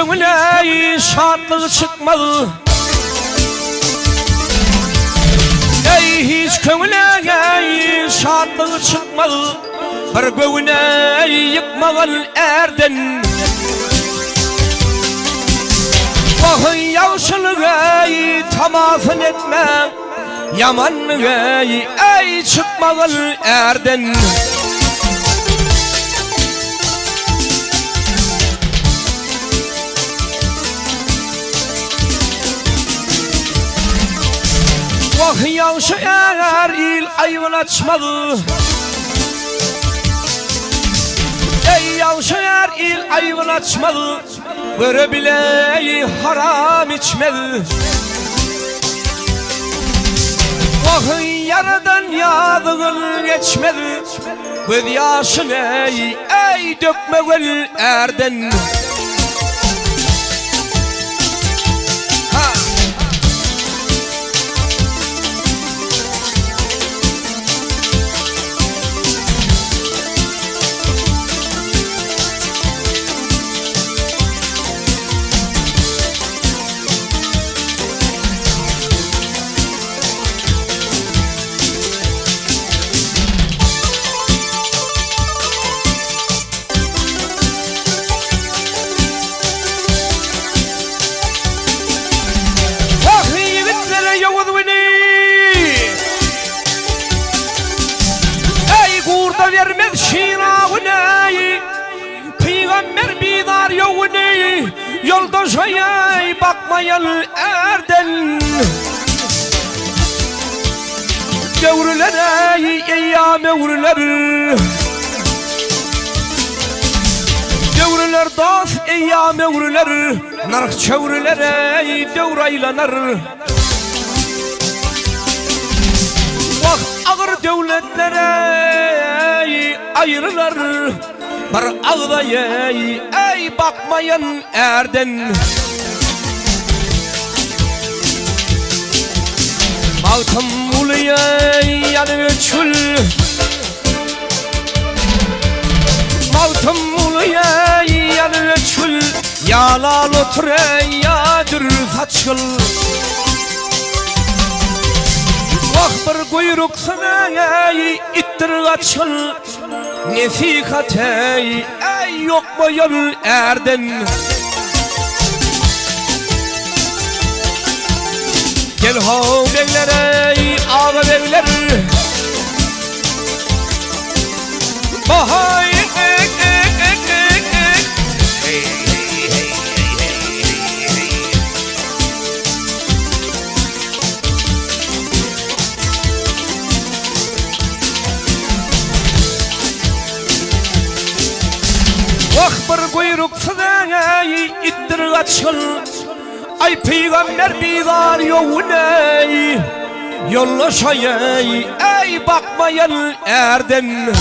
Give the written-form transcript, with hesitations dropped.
köngüle şadlık çıkmalı. Ey hiç köngüle şadlık çıkmalı. Bir göğüne yıkmalı erden. Vahın yavşılığı tamasın etme. Yamanlığı ey çıkmalı erden. Vah yavşı eğer il ayvın açmalı. Ey yavşı eğer il ayvın açmalı. Göre bile haram içmeli. Vahın yaradan yadığın geçmeli. Göz yaşın ey dökme gül erden. Vermez şiravını, Peygamber bidar yolunu, yoldaşa bakmayan erden. Mevruler ey ya mevruler, mevruler dost ey ya mevruler, nark çevruler ey devraylanar. Vah ağır devletlere ayrılar, bir ağlaya ey bakmayan erden. Maltım uluya yanı çül, maltım uluya yanı çül, yalal otur yadır saçıl. Vah bir kuyruk sana ittir kaçıl. Nesihat ey yok mu yol erden. Gel ho beyler ey ağa beyler. Bahay bir kuyruk sana ittir kaçıl. Ay Peygamber bidar yoluna, yollaşay ey bakmayan erden.